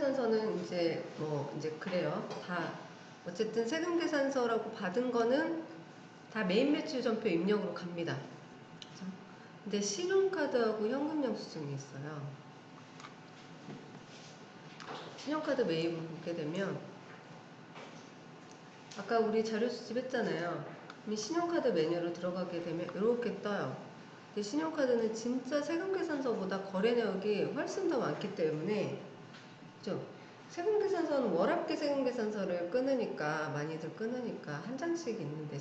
세금계산서는 이제 뭐 이제 그래요. 다 어쨌든 세금계산서라고 받은 거는 다 메인 매출 전표 입력으로 갑니다. 그죠? 근데 신용카드하고 현금영수증이 있어요. 신용카드 매입을 보게 되면 아까 우리 자료 수집했잖아요. 신용카드 메뉴로 들어가게 되면 이렇게 떠요. 근데 신용카드는 진짜 세금계산서보다 거래 내역이 훨씬 더 많기 때문에, 그죠? 세금계산서는 월합계 세금계산서를 끊으니까, 많이들 끊으니까 한 장씩 있는데,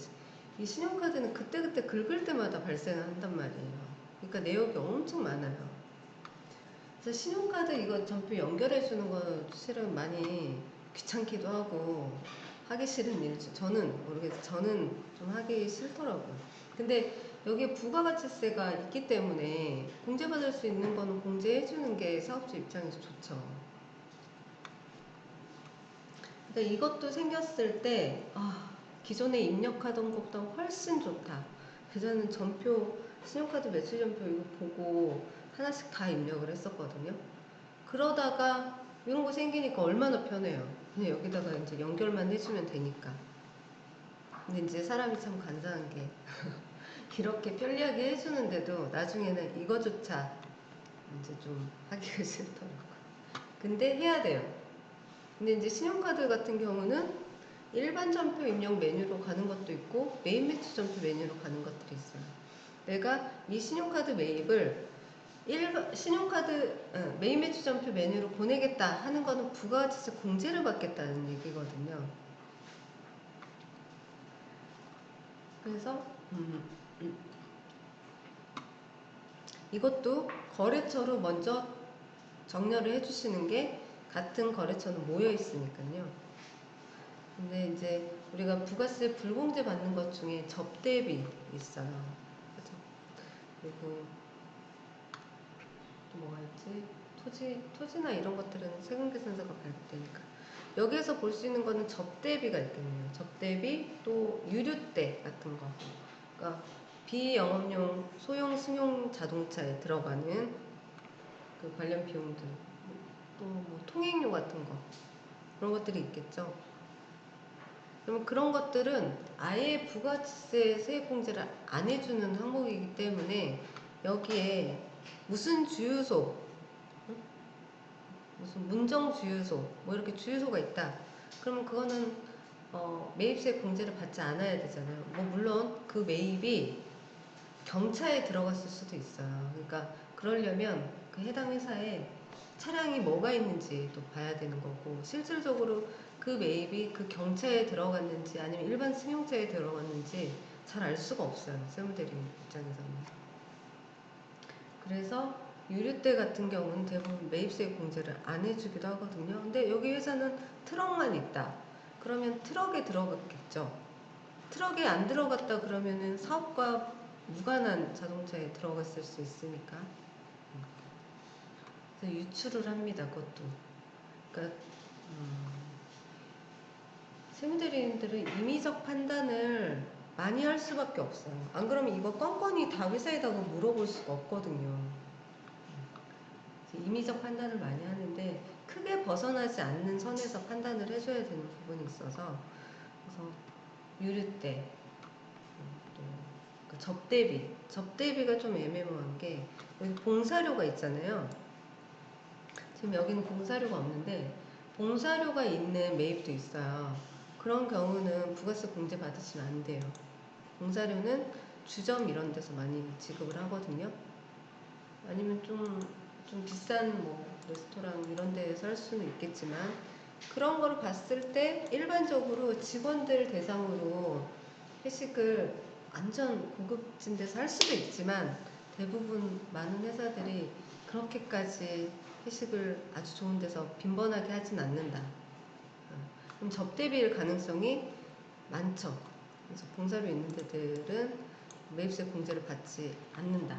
이 신용카드는 그때그때 긁을 때마다 발생을 한단 말이에요. 그러니까 내역이 엄청 많아요. 그래서 신용카드 이거 전표 연결해주는 거 실은 많이 귀찮기도 하고 하기 싫은 일이죠. 저는 모르겠어요. 저는 좀 하기 싫더라고요. 근데 여기에 부가가치세가 있기 때문에 공제받을 수 있는 거는 공제해주는 게 사업주 입장에서 좋죠. 그러니까 이것도 생겼을 때 기존에 입력하던 것보다 훨씬 좋다. 그전에는 전표, 신용카드 매출 전표 이거 보고 하나씩 다 입력을 했었거든요. 그러다가 이런 거 생기니까 얼마나 편해요. 그냥 여기다가 이제 연결만 해주면 되니까. 근데 이제 사람이 참 간사한 게 이렇게 편리하게 해주는데도 나중에는 이거조차 이제 좀 하기가 싫더라고요. 근데 해야 돼요. 근데 이제 신용카드 같은 경우는 일반 전표 입력 메뉴로 가는 것도 있고 메인 매출 전표 메뉴로 가는 것들이 있어요. 내가 이 신용카드 매입을 신용카드 메인 매출 전표 메뉴로 보내겠다 하는 거는 부가가치세 공제를 받겠다는 얘기거든요. 그래서 이것도 거래처로 먼저 정렬을 해주시는 게 같은 거래처는 모여 있으니까요. 근데 이제 우리가 부가세 불공제 받는 것 중에 접대비 있어요. 그죠? 그리고 또 뭐가 있지? 토지나 이런 것들은 세금계산서가 발급되니까. 여기에서 볼 수 있는 거는 접대비가 있겠네요. 접대비, 또 유류대 같은 거. 그러니까 비영업용 소형 승용 자동차에 들어가는 그 관련 비용들, 또 뭐 통행료 같은 거, 그런 것들이 있겠죠. 그러면 그런 것들은 아예 부가세 세액공제를 안 해주는 항목이기 때문에 여기에 무슨 주유소, 무슨 문정 주유소, 뭐 이렇게 주유소가 있다. 그러면 그거는 매입세 공제를 받지 않아야 되잖아요. 뭐 물론 그 매입이 경차에 들어갔을 수도 있어요. 그러니까 그러려면 그 해당 회사에 차량이 뭐가 있는지 또 봐야 되는 거고, 실질적으로 그 매입이 그 경차에 들어갔는지 아니면 일반 승용차에 들어갔는지 잘 알 수가 없어요. 세무대리 입장에서는. 그래서 유류대 같은 경우는 대부분 매입세 공제를 안 해주기도 하거든요. 근데 여기 회사는 트럭만 있다. 그러면 트럭에 들어갔겠죠. 트럭에 안 들어갔다 그러면은 사업과 무관한 자동차에 들어갔을 수 있으니까. 그래서 유출을 합니다. 그것도. 그러니까 세무대리인들은 임의적 판단을 많이 할 수밖에 없어요. 안 그러면 이거 건건히 다 회사에다가 물어볼 수가 없거든요. 임의적 판단을 많이 하는데 크게 벗어나지 않는 선에서 판단을 해줘야 되는 부분이 있어서, 그래서 유류대, 또 그 접대비가 좀 애매모호한 게, 여기 봉사료가 있잖아요. 지금 여기는 봉사료가 없는데 봉사료가 있는 매입도 있어요. 그런 경우는 부가세 공제 받으시면 안 돼요. 봉사료는 주점 이런 데서 많이 지급을 하거든요. 아니면 좀 비싼 뭐 레스토랑 이런 데에서 할 수는 있겠지만, 그런 거를 봤을 때 일반적으로 직원들 대상으로 회식을 완전 고급진 데서 할 수도 있지만 대부분 많은 회사들이 그렇게까지 회식을 아주 좋은 데서 빈번하게 하진 않는다. 그럼 접대비일 가능성이 많죠. 그래서 봉사료 있는 데들은 매입세 공제를 받지 않는다.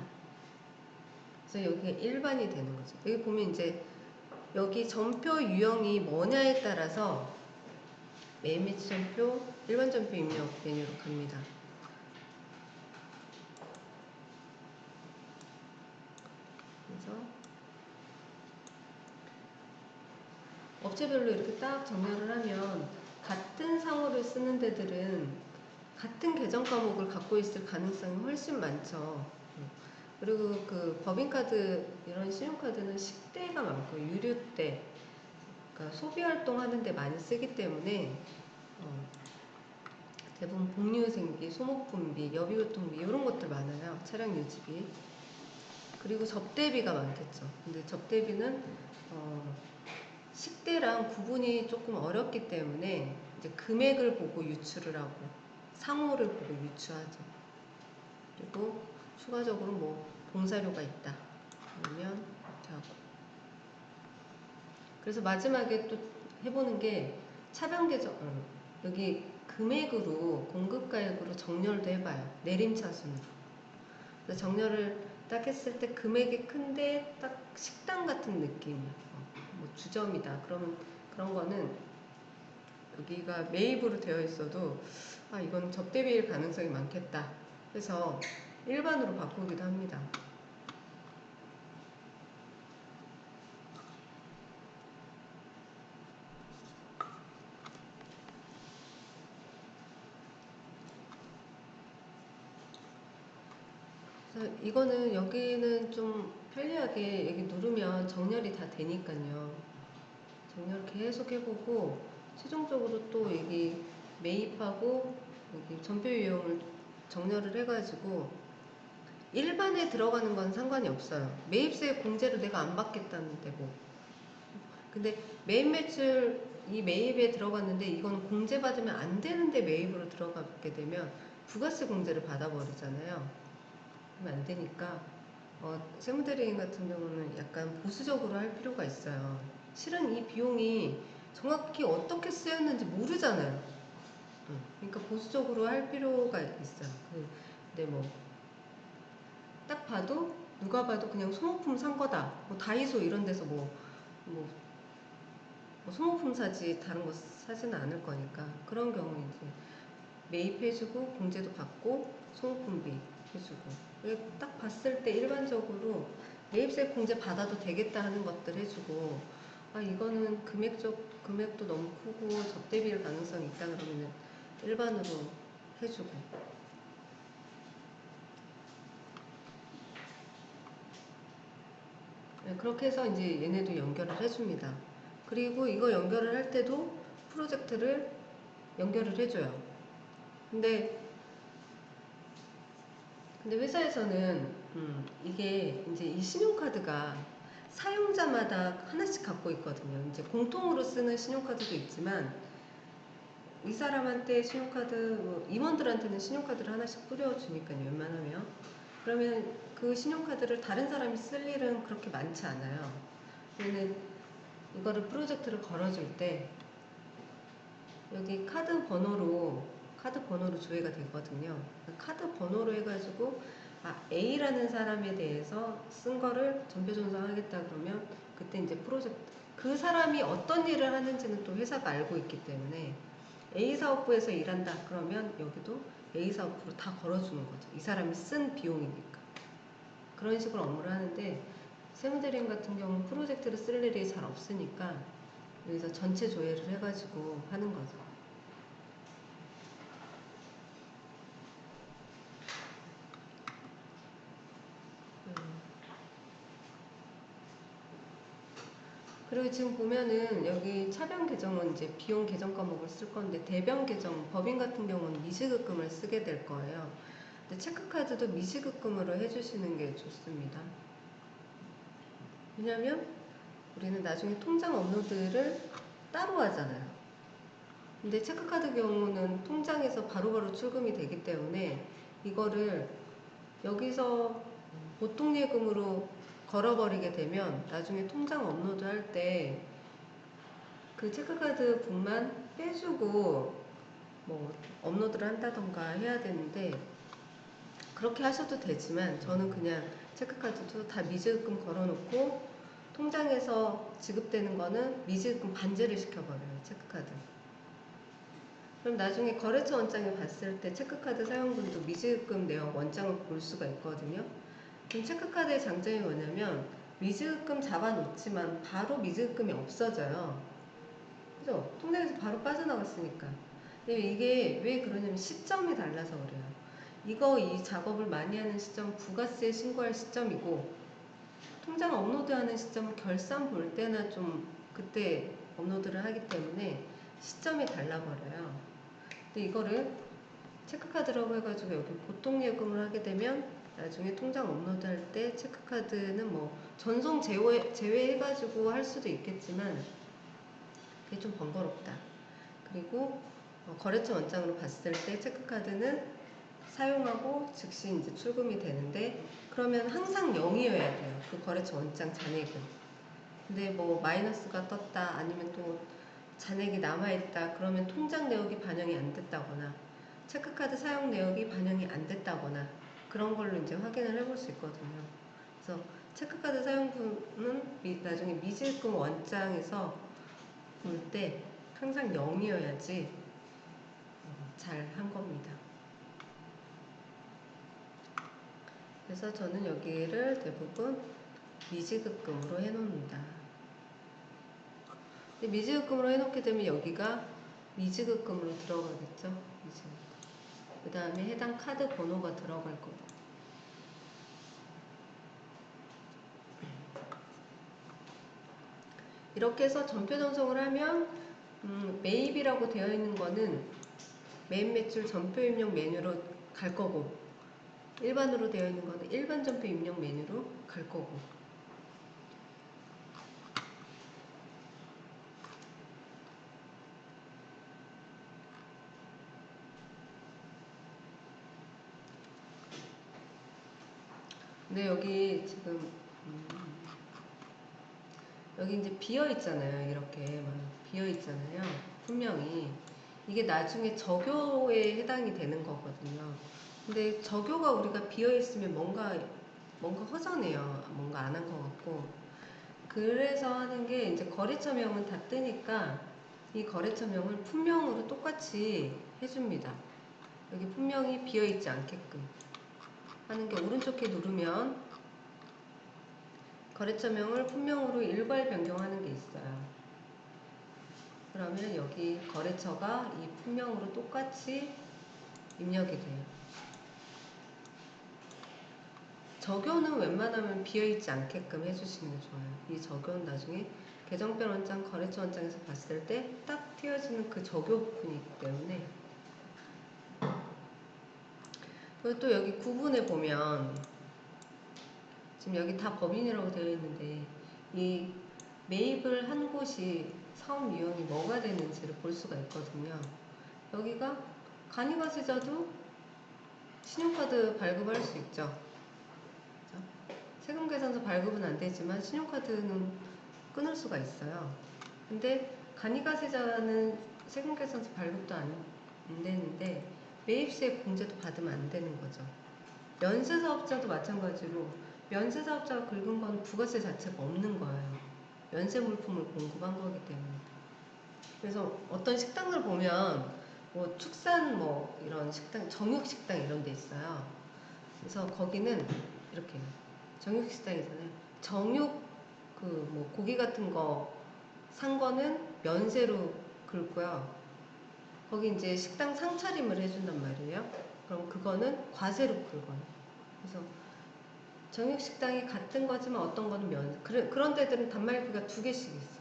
그래서 여기가 일반이 되는 거죠. 여기 보면 이제 여기 전표 유형이 뭐냐에 따라서 매입 매출 전표, 일반 전표 입력 메뉴로 갑니다. 그래서 업체별로 이렇게 딱 정렬을 하면 같은 상호를 쓰는 데들은 같은 계정 과목을 갖고 있을 가능성이 훨씬 많죠. 그리고 그 법인카드 이런 신용카드는 식대가 많고 유류대, 그러니까 소비활동 하는데 많이 쓰기 때문에 대부분 복류생비, 소모품비, 여비교통비 이런 것들 많아요. 차량 유지비. 그리고 접대비가 많겠죠. 근데 접대비는 식대랑 구분이 조금 어렵기 때문에 이제 금액을 보고 유출을 하고 상호를 보고 유추하죠. 그리고 추가적으로 뭐 봉사료가 있다 그러면 이렇게 하고. 그래서 마지막에 또 해보는 게 차변 계정, 여기 금액으로 공급가액으로 정렬도 해봐요. 내림차순으로. 그래서 정렬을 딱 했을 때 금액이 큰데 딱 식당 같은 느낌이야. 뭐 주점이다. 그러면 그런 거는 여기가 매입으로 되어 있어도 아 이건 접대비일 가능성이 많겠다 해서 일반으로 바꾸기도 합니다. 그래서 이거는 여기는 좀 편리하게 여기 누르면 정렬이 다 되니까요. 정렬 계속 해보고 최종적으로 또 여기 매입하고 여기 전표 유형을 정렬을 해가지고 일반에 들어가는 건 상관이 없어요. 매입세 공제를 내가 안 받겠다는데 뭐. 근데 매입 매출 이 매입에 들어갔는데 이건 공제받으면 안 되는데 매입으로 들어가게 되면 부가세 공제를 받아버리잖아요. 그러면 안 되니까 세무대리인 같은 경우는 약간 보수적으로 할 필요가 있어요. 실은 이 비용이 정확히 어떻게 쓰였는지 모르잖아요. 그러니까 보수적으로 할 필요가 있어요. 근데 뭐 딱 봐도 누가 봐도 그냥 소모품 산 거다. 뭐 다이소 이런 데서 뭐 소모품 사지 다른 거 사지는 않을 거니까 그런 경우 이제 매입해주고 공제도 받고 소모품비 해주고 딱 봤을 때 일반적으로 매입세 공제 받아도 되겠다 하는 것들 해주고 아 이거는 금액도 너무 크고 접대비일 가능성이 있다 그러면 일반으로 해주고 그렇게 해서 이제 얘네도 연결을 해줍니다. 그리고 이거 연결을 할 때도 프로젝트를 연결을 해줘요. 근데 회사에서는 이게 이제 이 신용카드가 사용자마다 하나씩 갖고 있거든요. 이제 공통으로 쓰는 신용카드도 있지만 이 사람한테 신용카드 임원들한테는 신용카드를 하나씩 뿌려주니까요. 웬만하면 그러면 그 신용카드를 다른 사람이 쓸 일은 그렇게 많지 않아요. 그러면 이거를 프로젝트를 걸어줄 때 여기 카드 번호로 조회가 되거든요. 카드 번호로 해가지고 A라는 사람에 대해서 쓴 거를 전표 전송하겠다 그러면 그때 이제 프로젝트 그 사람이 어떤 일을 하는지는 또 회사가 알고 있기 때문에 A 사업부에서 일한다 그러면 여기도 A 사업부로 다 걸어주는 거죠. 이 사람이 쓴 비용이니까. 그런 식으로 업무를 하는데 세무대리인 같은 경우는 프로젝트를 쓸 일이 잘 없으니까 여기서 전체 조회를 해가지고 하는 거죠. 그리고 지금 보면은 여기 차변 계정은 이제 비용 계정 과목을 쓸 건데 대변 계정 법인 같은 경우는 미지급금을 쓰게 될 거예요. 근데 체크카드도 미지급금으로 해주시는 게 좋습니다. 왜냐면 우리는 나중에 통장 업로드를 따로 하잖아요. 근데 체크카드 경우는 통장에서 바로바로 출금이 되기 때문에 이거를 여기서 보통 예금으로 걸어버리게 되면 나중에 통장 업로드 할 때 그 체크카드 분만 빼주고 뭐 업로드를 한다던가 해야 되는데 그렇게 하셔도 되지만 저는 그냥 체크카드도 다 미지급금 걸어놓고 통장에서 지급되는 거는 미지급금 반제를 시켜버려요. 체크카드. 그럼 나중에 거래처 원장에 봤을 때 체크카드 사용분도 미지급금 내역 원장을 볼 수가 있거든요. 그럼 체크카드의 장점이 뭐냐면 미지급금 잡아놓지만 바로 미지급금이 없어져요. 그죠? 통장에서 바로 빠져나갔으니까. 근데 이게 왜 그러냐면 시점이 달라서 그래요. 이 작업을 많이 하는 시점은 부가세 신고할 시점이고, 통장 업로드하는 시점은 결산 볼 때나 좀 그때 업로드를 하기 때문에 시점이 달라버려요. 근데 이거를 체크카드라고 해가지고 여기 보통 예금을 하게 되면 나중에 통장 업로드 할 때 체크카드는 뭐 전송 제외해가지고 할 수도 있겠지만 그게 좀 번거롭다. 그리고 거래처 원장으로 봤을 때 체크카드는 사용하고 즉시 이제 출금이 되는데, 그러면 항상 0이어야 돼요. 그 거래처 원장 잔액은. 근데 뭐 마이너스가 떴다, 아니면 또 잔액이 남아있다, 그러면 통장 내역이 반영이 안 됐다거나 체크카드 사용 내역이 반영이 안 됐다거나 그런 걸로 이제 확인을 해볼 수 있거든요. 그래서 체크카드 사용분은 나중에 미지금 원장에서 볼 때 항상 0이어야지 잘 한 겁니다. 그래서 저는 여기를 대부분 미지급금으로 해놓습니다. 근데 미지급금으로 해놓게 되면 여기가 미지급금으로 들어가겠죠. 그 다음에 해당 카드 번호가 들어갈 거고. 이렇게 해서 전표 전송을 하면 매입이라고 되어 있는 거는 매입 매출 전표 입력 메뉴로 갈 거고, 일반으로 되어 있는 거는 일반 전표 입력 메뉴로 갈 거고. 근데 여기 지금 여기 이제 비어 있잖아요. 이렇게 막 비어 있잖아요. 분명히 이게 나중에 적요에 해당이 되는 거거든요. 근데 적요가 우리가 비어 있으면 뭔가 허전해요. 뭔가 안 한 것 같고. 그래서 하는 게 이제 거래처명은 다 뜨니까 이 거래처명을 품명으로 똑같이 해줍니다. 여기 품명이 비어 있지 않게끔 하는 게, 오른쪽 키 누르면 거래처명을 품명으로 일괄 변경하는 게 있어요. 그러면 여기 거래처가 이 품명으로 똑같이 입력이 돼요. 적요는 웬만하면 비어있지 않게끔 해주시는 게 좋아요. 이 적요는 나중에 계정별 원장, 거래처 원장에서 봤을 때 딱 띄어지는 그 적요 부분이 있기 때문에. 그리고 또 여기 구분해 보면 지금 여기 다 법인이라고 되어 있는데, 이 매입을 한 곳이 사업 유형이 뭐가 되는지를 볼 수가 있거든요. 여기가 간이과세자도 신용카드 발급할 수 있죠. 세금계산서 발급은 안 되지만 신용카드는 끊을 수가 있어요. 근데 간이과세자는 세금계산서 발급도 안 되는데 매입세 공제도 받으면 안 되는 거죠. 면세사업자도 마찬가지로 면세사업자가 긁은 건 부가세 자체가 없는 거예요. 면세 물품을 공급한 거기 때문에. 그래서 어떤 식당을 보면 뭐 축산 뭐 이런 식당, 정육식당 이런 데 있어요. 그래서 거기는 이렇게 정육식당이잖아요. 정육 그 뭐 고기 같은 거 산 거는 면세로 긁고요. 거기 이제 식당 상차림을 해준단 말이에요. 그럼 그거는 과세로 긁어요. 그래서 정육식당이 같은 거지만 어떤 거는 그런 데들은 단말기가 두 개씩 있어.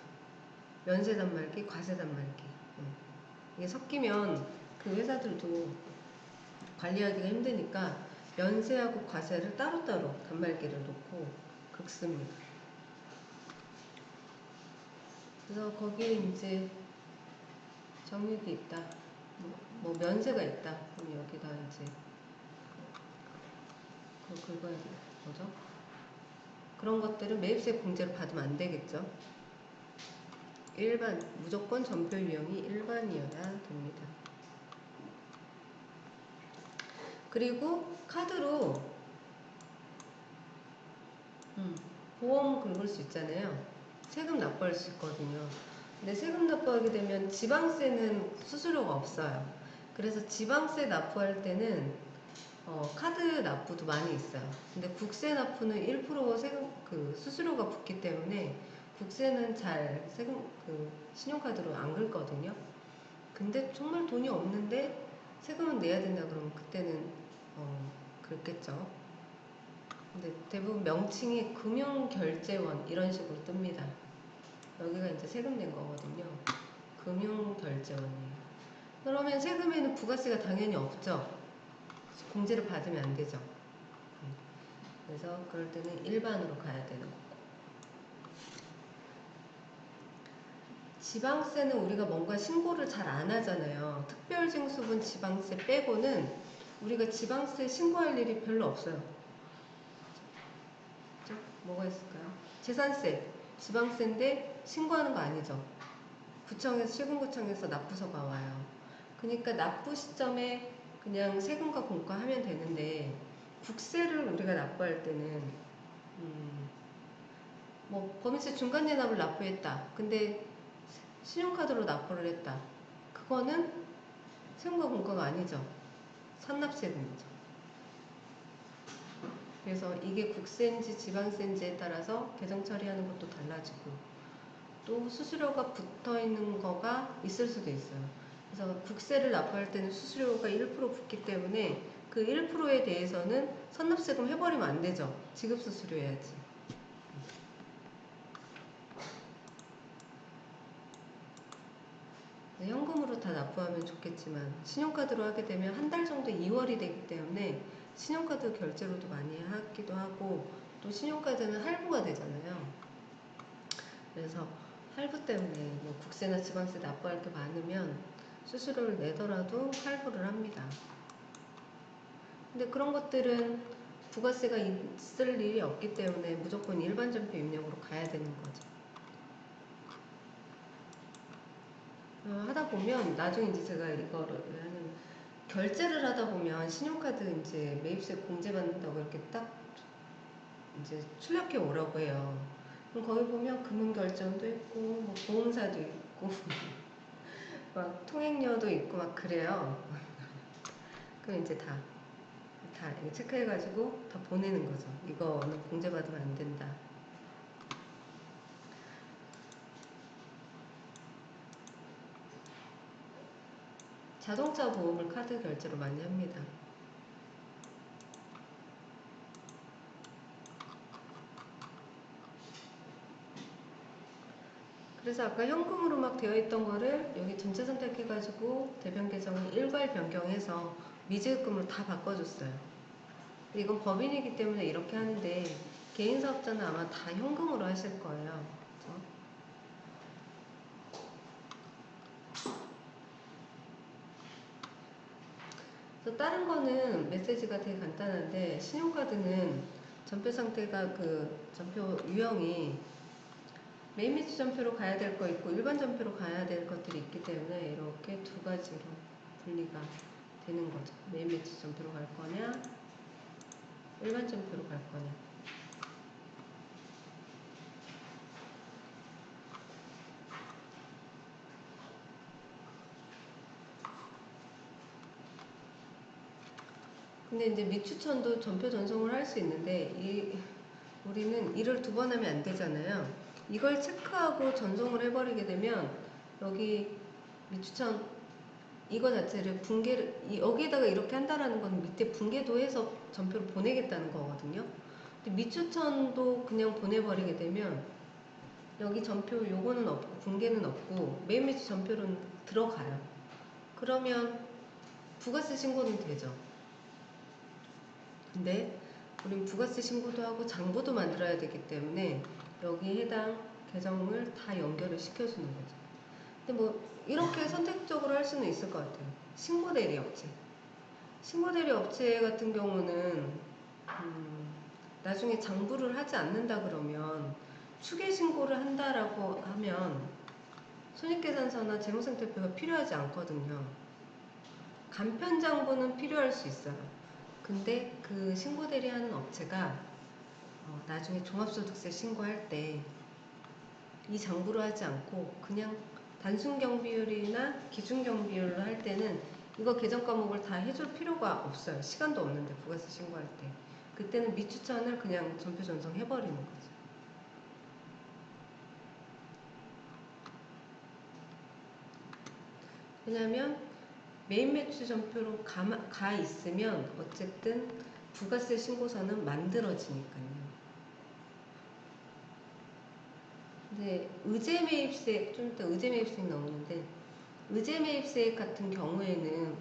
면세 단말기, 과세 단말기. 이게 섞이면 그 회사들도 관리하기가 힘드니까 면세하고 과세를 따로따로 단말기를 놓고 긁습니다. 그래서 거기에 이제 정육이 있다, 뭐 면세가 있다, 그럼 여기다 이제 그거 긁어야 돼. 뭐죠? 그런 것들은 매입세 공제를 받으면 안 되겠죠. 무조건 전표 유형이 일반이어야 됩니다. 그리고 카드로 보험 긁을 수 있잖아요. 세금 납부할 수 있거든요. 근데 세금 납부하게 되면 지방세는 수수료가 없어요. 그래서 지방세 납부할 때는 카드 납부도 많이 있어요. 근데 국세 납부는 1% 세금 수수료가 붙기 때문에 국세는 잘 신용카드로 안 긁거든요. 근데 정말 돈이 없는데 세금은 내야 된다 그러면 그때는 긁겠죠. 근데 대부분 명칭이 금융결제원 이런 식으로 뜹니다. 여기가 이제 세금 낸 거거든요. 금융결제원이에요. 그러면 세금에는 부가세가 당연히 없죠. 공제를 받으면 안 되죠. 그래서 그럴 때는 일반으로 가야 되는 거고. 지방세는 우리가 뭔가 신고를 잘 안 하잖아요. 특별징수분 지방세 빼고는 우리가 지방세 신고할 일이 별로 없어요. 뭐가 있을까요? 재산세, 지방세인데 신고하는 거 아니죠. 구청에서, 시군구청에서 납부서가 와요. 그러니까 납부 시점에 그냥 세금과 공과하면 되는데 국세를 우리가 납부할 때는 뭐 법인세 중간예납을 납부했다. 근데 신용카드로 납부를 했다. 그거는 세금과 공과가 아니죠. 산납세금이죠. 그래서 이게 국세인지 지방세인지에 따라서 계정 처리하는 것도 달라지고 또 수수료가 붙어 있는 거가 있을 수도 있어요. 그래서 국세를 납부할 때는 수수료가 1% 붙기 때문에 그 1%에 대해서는 선납세금 해버리면 안 되죠. 지급수수료 해야지. 현금으로 다 납부하면 좋겠지만 신용카드로 하게 되면 한 달 정도 2월이 되기 때문에 신용카드 결제로도 많이 하기도 하고 또 신용카드는 할부가 되잖아요. 그래서 할부 때문에 뭐 국세나 지방세 납부할 게 많으면 수수료를 내더라도 할부를 합니다. 근데 그런 것들은 부가세가 있을 일이 없기 때문에 무조건 일반 전표 입력으로 가야 되는 거죠. 하다 보면 나중에 이제 제가 이거를 하는 결제를 하다 보면 신용카드 이제 매입세 공제받는다고 이렇게 딱 이제 출력해 오라고 해요. 그럼 거기 보면 금융결정도 있고 뭐 보험사도 있고 막 통행료도 있고 막 그래요. 그럼 이제 다 체크해가지고 다 보내는 거죠. 이거는 공제받으면 안 된다. 자동차 보험을 카드 결제로 많이 합니다. 그래서 아까 현금으로 막 되어 있던 거를 여기 전체 선택해가지고 대변 계정을 일괄 변경해서 미지급금으로 다 바꿔줬어요. 이건 법인이기 때문에 이렇게 하는데 개인 사업자는 아마 다 현금으로 하실 거예요. 그렇죠? 그래서 다른 거는 메시지가 되게 간단한데 신용카드는 전표 상태가 전표 유형이 메인 매치 전표로 가야 될 거 있고 일반 전표로 가야 될 것들이 있기 때문에 이렇게 두 가지로 분리가 되는 거죠. 메인 매치 전표로 갈 거냐 일반 전표로 갈 거냐. 근데 이제 미추천도 전표 전송을 할 수 있는데 우리는 일을 두 번 하면 안 되잖아요. 이걸 체크하고 전송을 해버리게 되면 여기 미추천 이거 자체를 여기에다가 이렇게 한다라는 건 밑에 붕괴도 해서 전표를 보내겠다는 거거든요. 근데 미추천도 그냥 보내버리게 되면 여기 전표 요거는 없고 붕괴는 없고 메인 매치 전표는 들어가요. 그러면 부가세 신고는 되죠. 근데 우린 부가세 신고도 하고 장부도 만들어야 되기 때문에 여기 해당 계정을 다 연결을 시켜주는 거죠. 근데 뭐 이렇게 선택적으로 할 수는 있을 것 같아요. 신고대리 업체. 신고대리 업체 같은 경우는 나중에 장부를 하지 않는다 그러면 추계 신고를 한다라고 하면 손익계산서나 재무상태표가 필요하지 않거든요. 간편장부는 필요할 수 있어요. 근데 그 신고대리 하는 업체가 나중에 종합소득세 신고할 때 이 장부로 하지 않고 그냥 단순 경비율이나 기준 경비율로 할 때는 이거 계정 과목을 다 해줄 필요가 없어요. 시간도 없는데 부가세 신고할 때. 그때는 미추천을 그냥 전표 전송해버리는 거죠. 왜냐하면 메인 매출 전표로 가 있으면 어쨌든 부가세 신고서는 만들어지니까요. 근데 의제 매입세, 좀 이따 의제 매입세 나오는데, 의제 매입세 같은 경우에는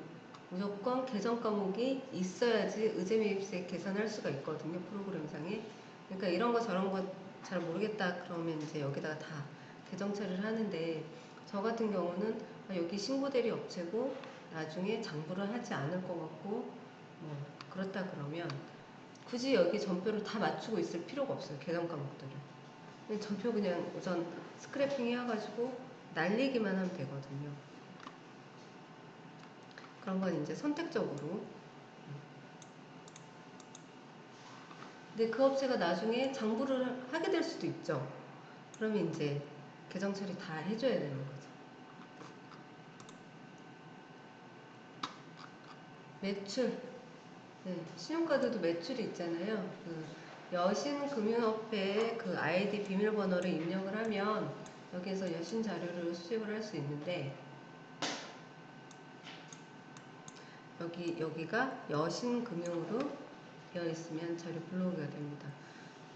무조건 계정 과목이 있어야지 의제 매입세 계산할 수가 있거든요, 프로그램상에. 그러니까 이런 거 저런 거 잘 모르겠다 그러면 이제 여기다가 다 계정 처리를 하는데, 저 같은 경우는 여기 신고대리 업체고 나중에 장부를 하지 않을 것 같고 뭐 그렇다 그러면 굳이 여기 전표를 다 맞추고 있을 필요가 없어요, 계정 과목들을. 그냥 전표 그냥 우선 스크래핑 해가지고 날리기만 하면 되거든요. 그런 건 이제 선택적으로. 근데 그 업체가 나중에 장부를 하게 될 수도 있죠. 그러면 이제 계정 처리 다 해줘야 되는 거죠. 매출. 네, 신용카드도 매출이 있잖아요. 그 여신금융협회 그 아이디 비밀번호를 입력을 하면 여기에서 여신 자료를 수집을 할 수 있는데, 여기가 여신금융으로 되어 있으면 자료 불러오기가 됩니다.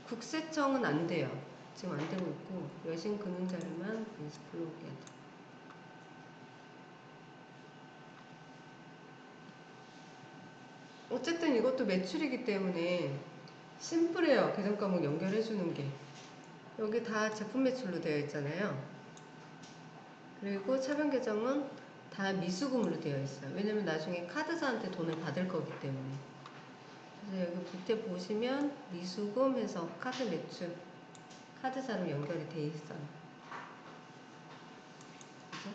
국세청은 안 돼요. 지금 안 되고 있고 여신금융 자료만 여기서 불러오게 돼요. 어쨌든 이것도 매출이기 때문에 심플해요. 계정 과목 연결해 주는 게. 여기 다 제품 매출로 되어 있잖아요. 그리고 차변 계정은 다 미수금으로 되어 있어요. 왜냐면 나중에 카드사한테 돈을 받을 거기 때문에. 그래서 여기 밑에 보시면 미수금 해서 카드 매출, 카드사로 연결이 돼 있어요. 그죠?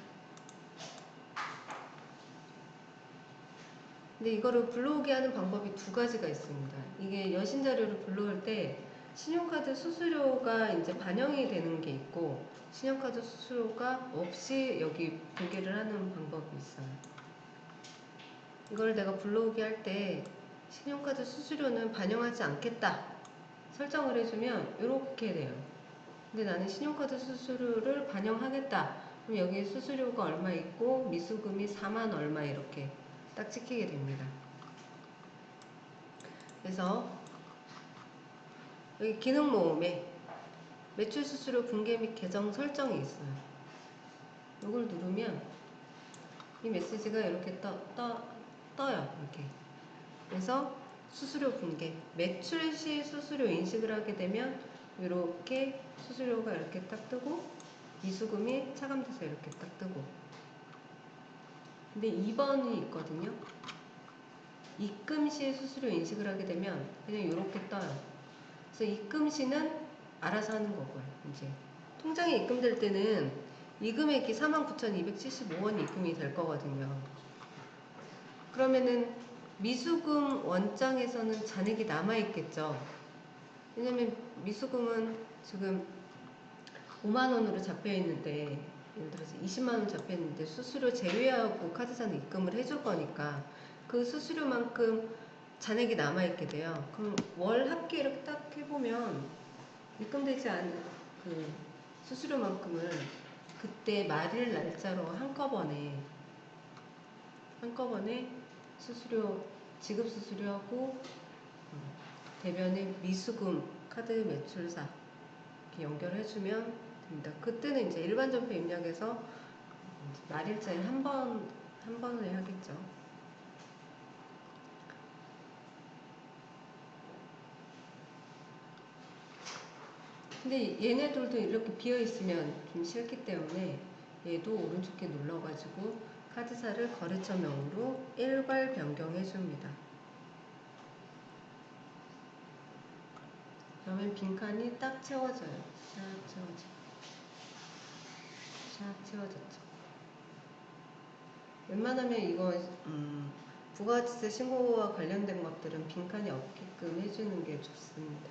근데 이거를 불러오게 하는 방법이 두 가지가 있습니다. 이게 여신 자료를 불러올 때 신용카드 수수료가 이제 반영이 되는 게 있고, 신용카드 수수료가 없이 여기 공개를 하는 방법이 있어요. 이걸 내가 불러오게 할 때 신용카드 수수료는 반영하지 않겠다 설정을 해주면 이렇게 돼요. 근데 나는 신용카드 수수료를 반영하겠다. 그럼 여기 수수료가 얼마 있고 미수금이 4만 얼마 이렇게 딱 찍히게 됩니다. 그래서 여기 기능 모음에 매출 수수료 분계 및 계정 설정이 있어요. 이걸 누르면 이 메시지가 이렇게 떠요. 이렇게. 그래서 수수료 분계, 매출 시 수수료 인식을 하게 되면 이렇게 수수료가 이렇게 딱 뜨고 미수금이 차감돼서 이렇게 딱 뜨고, 근데 2번이 있거든요. 입금 시 수수료 인식을 하게 되면 그냥 이렇게 떠요. 그래서 입금 시는 알아서 하는 거고요. 이제 통장에 입금될 때는 이 금액이 49,275원이 입금이 될 거거든요. 그러면은 미수금 원장에서는 잔액이 남아있겠죠. 왜냐면 미수금은 지금 5만원으로 잡혀있는데, 예를 들어서 20만원 잡혀있는데 수수료 제외하고 카드사는 입금을 해줄 거니까 그 수수료만큼 잔액이 남아있게 돼요. 그럼 월 합계 이렇게 딱 해보면 입금되지 않은 그 수수료만큼을 그때 말일 날짜로 한꺼번에 수수료, 지급 수수료하고 대변의 미수금, 카드 매출사 이렇게 연결해주면 됩니다. 그때는 이제 일반 전표 입력해서 말일자에 한 번을 하겠죠. 근데 얘네들도 이렇게 비어있으면 좀 싫기 때문에 얘도 오른쪽에 눌러가지고 카드사를 거래처명으로 일괄 변경해줍니다. 그러면 빈칸이 딱 채워져요. 싹 채워졌죠. 웬만하면 이거 부가가치세 신고와 관련된 것들은 빈칸이 없게끔 해주는 게 좋습니다.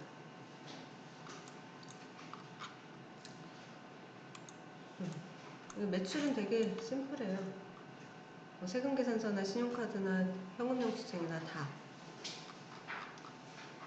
매출은 되게 심플해요. 세금계산서나 신용카드나 현금영수증이나 다